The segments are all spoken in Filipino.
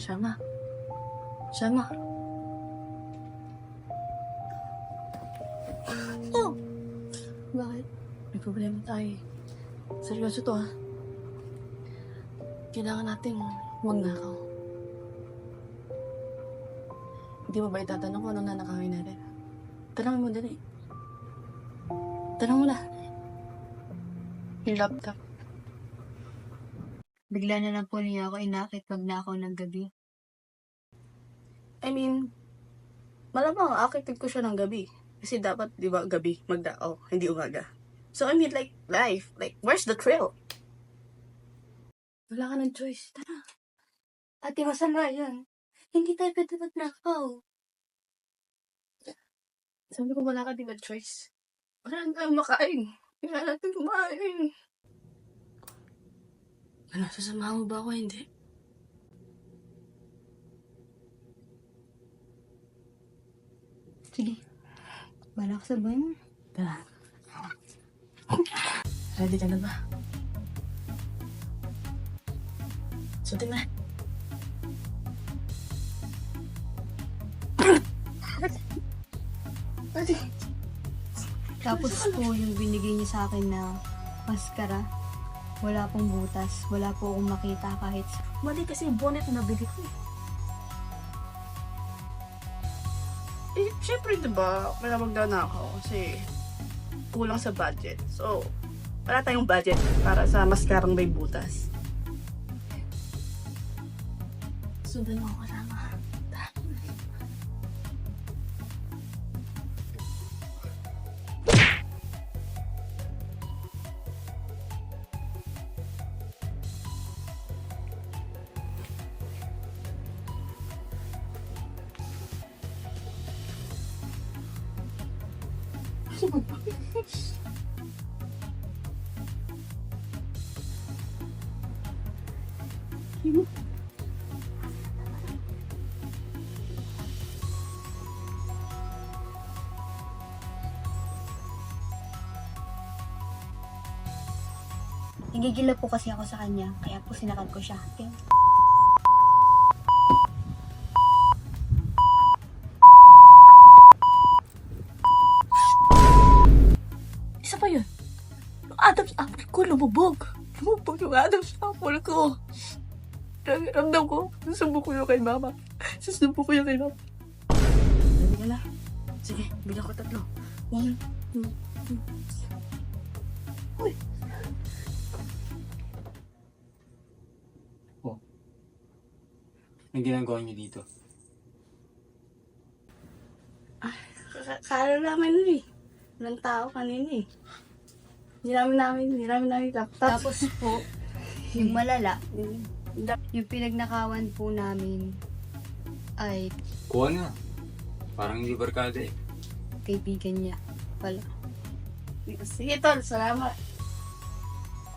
Shama. Shama. Oh! Bakit? May problema tayo. Seryoso to, ha? Kailangan natin huwag nakaw. Hindi mo ba itatanong kung anong nanakawin natin? Tanongin mo dali. Tanong mo na. Yung laptop. Bigla na lang po niya ako inakit pag nakaw ng gabi. I mean, malamang akitid ko siya ng gabi. Kasi dapat, di ba, gabi magdao, hindi umaga. So, I mean, like, life. Like, where's the thrill? Wala ka ng choice. Tara. Ate, masama yan. Hindi tayo pwede magnakaw. Sabi ko, wala ka din ng choice. Wala na tayong makain. Wala natin kumain. Ano, sasamahan mo ba ako? Hindi. Sige. Balak sa banyo. Tara. Ready ka na ba? Sutin na. Ready. Tapos po yung binigay niya sa akin na maskara. Wala pong butas. Wala po akong makita kahit Mali kasi yung bonnet na nabili ko eh. Eh, syempre diba, wala magnanakaw kasi kulang sa budget. So, wala tayong budget para sa maskarang may butas. Sundan mo ako kasama. nagigila po kasi ako sa kanya. Kaya po sinakal ko siya. Okay? Isa pa yun. Yung Adam's apple ko, lumubog. Lumubog yung Adam's apple ko. Ramdam ko, susubo ko yun kay mama. Susubo ko yun kay mama. Ready ka na? Sige, bilang ko 3. 1, 2, 3. Uy! Oh. Anong ginagawa niyo dito? Kala namin nun eh. Walang tao kanina eh. Hindi namin laptop. Tapos po, yung malala, yung pinagnakawan po namin ay Kuha na. Parang hindi barkada eh. kaibigan niya pala. Sige tol, salamat.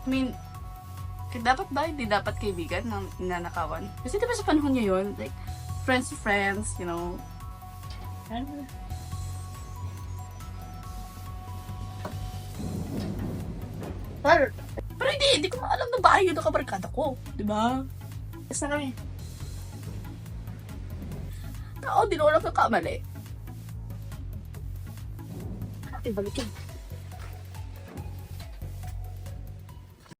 I mean, dapat ba hindi dapat kaibigan ng ninanakawan? Kasi diba sa panahon niya yun, like, friends to friends, you know. Ano? Pero hindi ko alam na bahay yun ang kabarkada ko. Diba? Basta kami. Di ko alam na kamali. Ate, balikin.